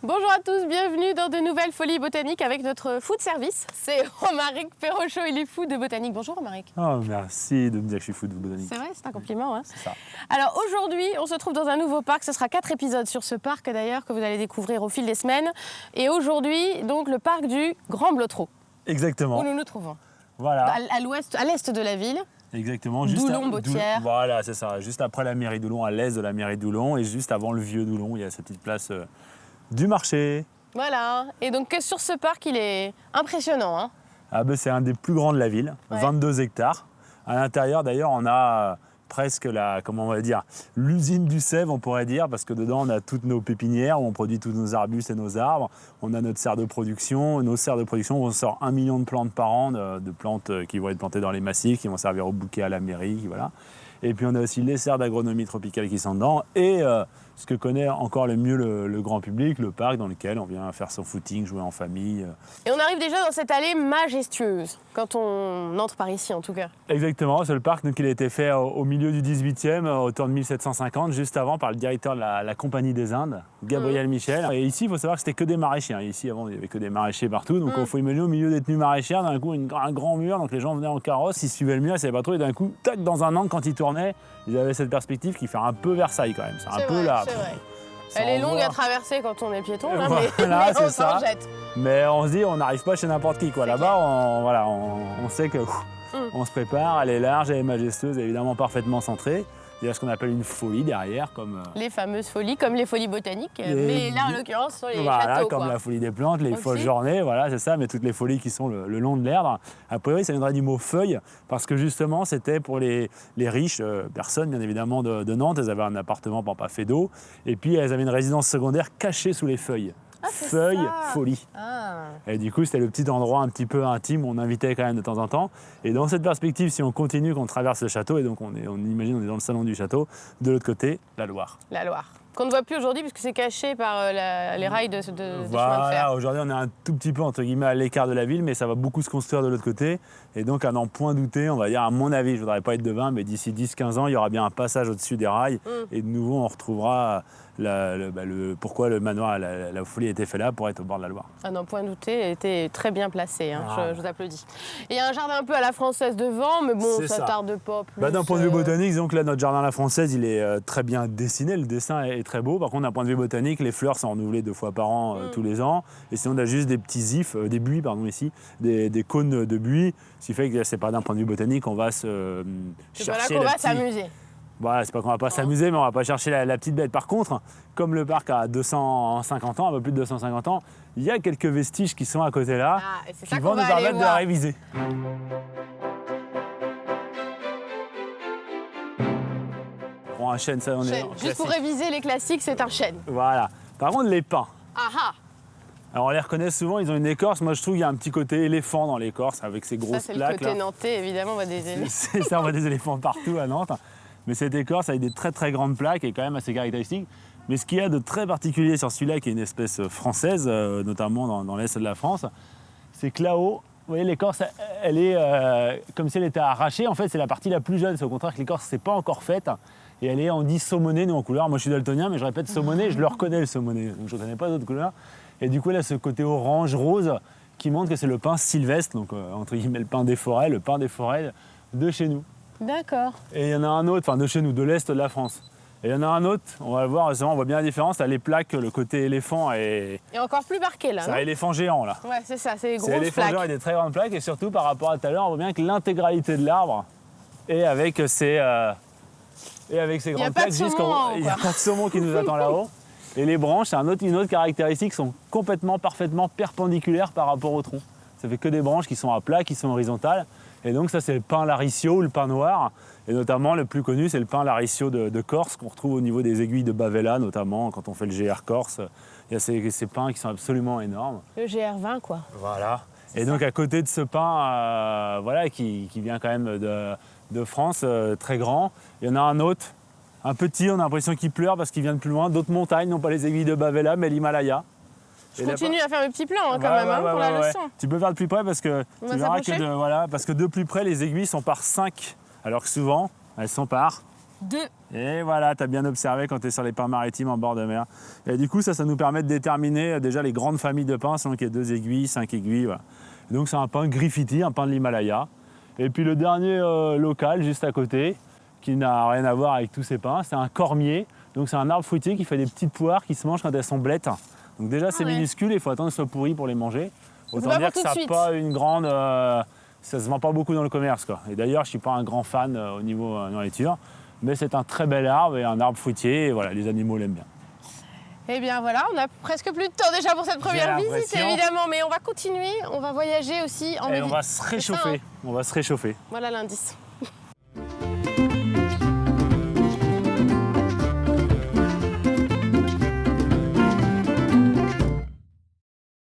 Bonjour à tous, bienvenue dans de nouvelles folies botaniques avec notre food service. C'est Romaric Perrochot, il est fou de botanique. Bonjour Romaric. Oh, merci de me dire que je suis fou de botanique. C'est vrai, c'est un compliment. Hein. C'est ça. Alors aujourd'hui, on se trouve dans un nouveau parc. Ce sera 4 épisodes sur ce parc d'ailleurs que vous allez découvrir au fil des semaines. Et aujourd'hui, donc le parc du Grand Blotreau. Exactement. Où nous nous trouvons. Voilà. À l'ouest, à l'est de la ville. Exactement. Doulon-Bautière. Voilà, c'est ça. Juste après la mairie d'Oulon, à l'est de la mairie d'Oulon, et juste avant le vieux d'Oulon, il y a cette petite place du marché. Voilà. Et donc sur ce parc, il est impressionnant. Hein. Ah ben, c'est un des plus grands de la ville, Ouais. 22 hectares. À l'intérieur, d'ailleurs, on a presque l'usine du sève, on pourrait dire, parce que dedans, on a toutes nos pépinières où on produit tous nos arbustes et nos arbres. On a notre serre de production. Nos serres de production, on sort 1 million de plantes par an, de plantes qui vont être plantées dans les massifs, qui vont servir au bouquet à la mairie, voilà. Et puis on a aussi les serres d'agronomie tropicale qui sont dedans et ce que connaît encore le mieux le grand public, le parc dans lequel on vient faire son footing, jouer en famille. Et on arrive déjà dans cette allée majestueuse, quand on entre par ici en tout cas. Exactement, c'est le parc donc, il a été fait au milieu du 18e, autour de 1750, juste avant par le directeur de la Compagnie des Indes, Gabriel Michel. Et ici, il faut savoir que c'était que des maraîchers. Ici, avant, il n'y avait que des maraîchers partout. Donc, il faut imaginer au milieu des tenues maraîchères, d'un coup, un grand mur. Donc, les gens venaient en carrosse, ils suivaient le mur, ils ne savaient pas trop. Et d'un coup, tac, dans un angle, quand ils tournaient, ils avaient cette perspective qui fait un peu Versailles quand même. C'est un peu vrai, là. c'est vrai. Ça Elle est longue envoie. à traverser quand on est piéton, là, Voilà, mais c'est on s'en ça. jette. Mais on se dit, on n'arrive pas chez n'importe qui. Là-bas, on sait que on se prépare, elle est large, elle est majestueuse, évidemment parfaitement centrée. Il y a ce qu'on appelle une folie derrière, comme Les fameuses folies, comme les folies botaniques, mais là en l'occurrence ce sont les voilà, châteaux. comme Quoi. la folie des plantes, les Aussi. folles journées, voilà, c'est ça, mais toutes les folies qui sont le long de l'Erdre. A priori, ça viendrait du mot feuille, parce que justement, c'était pour les riches personnes, bien évidemment, de Nantes. Elles avaient un appartement pas fait d'eau, et puis elles avaient une résidence secondaire cachée sous les feuilles. Ah, c'est Feuille, ça. folie. Ah. Et du coup, c'était le petit endroit un petit peu intime où on invitait quand même de temps en temps. Et dans cette perspective, si on continue, qu'on traverse le château, et donc on imagine on est dans le salon du château, de l'autre côté, la Loire. La Loire. Qu'on ne voit plus aujourd'hui puisque c'est caché par les rails de chemin de fer. Voilà, aujourd'hui on est un tout petit peu entre guillemets à l'écart de la ville, mais ça va beaucoup se construire de l'autre côté. Et donc à n'en point douter, on va dire à mon avis, je ne voudrais pas être devin, mais d'ici 10-15 ans, il y aura bien un passage au-dessus des rails. Et de nouveau, on retrouvera pourquoi le manoir, la folie a été fait là, pour être au bord de la Loire. À n'en point douter, elle était très bien placée, hein. Ah. Je vous applaudis. Et il y a un jardin un peu à la française devant, mais bon, C'est ça ça. tarde pas plus. D'un point de vue botanique, donc là, notre jardin à la française, il est très bien dessiné, le dessin est très beau. Par contre, d'un point de vue botanique, les fleurs sont renouvelées 2 fois par an, tous les ans. Et sinon, on a juste des petits ifs, des buis, pardon, ici, des cônes de buis. Ce qui fait que c'est pas d'un point de vue botanique, on va se C'est pas là chercher qu'on le va petit- s'amuser. Voilà, c'est pas qu'on va pas s'amuser, mais on va pas chercher la petite bête. Par contre, comme le parc a 250 ans, un peu plus de 250 ans, il y a quelques vestiges qui sont à côté là, Ah, et c'est qui ça vont qu'on nous va aller permettre de la voir. réviser. Bon, un chêne, ça, on est Chêne. en Juste pour classique. réviser les classiques, c'est un chêne. Voilà. Par contre, les pins. Ah ah. Alors, on les reconnaît souvent, ils ont une écorce. Moi, je trouve qu'il y a un petit côté éléphant dans l'écorce, avec ces Ça, grosses c'est le plaques. côté là. nantais, évidemment, on voit des aînés. C'est ça, on voit des éléphants partout à Nantes. Mais cette écorce avec des très très grandes plaques est quand même assez caractéristique. Mais ce qu'il y a de très particulier sur celui-là, qui est une espèce française, notamment dans l'est de la France, c'est que là-haut, vous voyez, l'écorce, elle est comme si elle était arrachée. En fait, c'est la partie la plus jeune. C'est au contraire que l'écorce n'est pas encore faite. Et elle est, on dit saumonée, nous en couleur. Moi, je suis daltonien, mais je répète saumonée, je le reconnais le saumonée. Donc, je ne reconnais pas d'autres couleurs. Et du coup, là, ce côté orange-rose qui montre que c'est le pin sylvestre, donc entre guillemets le pin des forêts de chez nous. D'accord. Et il y en a un autre, enfin de chez nous, de l'Est de la France. Et il y en a un autre, on va le voir, on voit bien la différence. Là, les plaques, le côté éléphant et Et encore plus marqué, là, c'est non? un éléphant géant là. Ouais, c'est ça, c'est les C'est grosses éléphant géant plaques. et des très grandes plaques. Et surtout, par rapport à tout à l'heure, on voit bien que l'intégralité de l'arbre est avec ces grandes pas de plaques. saumon en haut, Il n'y a quoi. pas de saumon qui nous attend là-haut. Et les branches, c'est une autre caractéristique, sont complètement, parfaitement perpendiculaires par rapport au tronc. Ça fait que des branches qui sont à plat, qui sont horizontales. Et donc ça, c'est le pin laricio ou le pin noir. Et notamment, le plus connu, c'est le pin laricio de Corse, qu'on retrouve au niveau des aiguilles de Bavella, notamment quand on fait le GR Corse. Il y a ces pins qui sont absolument énormes. Le GR20, quoi. Voilà. Et donc à côté de ce pin, qui vient quand même de France, très grand, il y en a un autre, un petit, on a l'impression qu'il pleure parce qu'il vient de plus loin, d'autres montagnes, non pas les aiguilles de Bavella, mais l'Himalaya. Je Et là, continue à faire mes petits plans, hein, quand Ouais, même, hein, ouais, pour ouais, la ouais. leçon. Tu peux faire de plus près parce que On tu va verras s'approcher parce que de plus près, les aiguilles sont par 5, alors que souvent, elles sont par 2. Et voilà, tu as bien observé quand tu es sur les pins maritimes en bord de mer. Et du coup, ça nous permet de déterminer déjà les grandes familles de pins, selon qu'il y a 2 aiguilles, 5 aiguilles. Voilà. Et donc c'est un pin Griffiti, un pin de l'Himalaya. Et puis le dernier local, juste à côté, qui n'a rien à voir avec tous ces pins, c'est un cormier. Donc c'est un arbre fruitier qui fait des petites poires qui se mangent quand elles sont blettes. Donc déjà c'est minuscule, il faut attendre qu'elles soient pourries pour les manger. Autant dire que ça n'a pas une grande... ça se vend pas beaucoup dans le commerce, quoi. Et d'ailleurs, je ne suis pas un grand fan au niveau nourriture. Mais c'est un très bel arbre et un arbre fruitier. Et voilà, les animaux l'aiment bien. Eh bien voilà, on a presque plus de temps déjà pour cette première visite, évidemment. Mais on va continuer, on va voyager aussi en Et on va se réchauffer. On va se réchauffer. Voilà l'indice.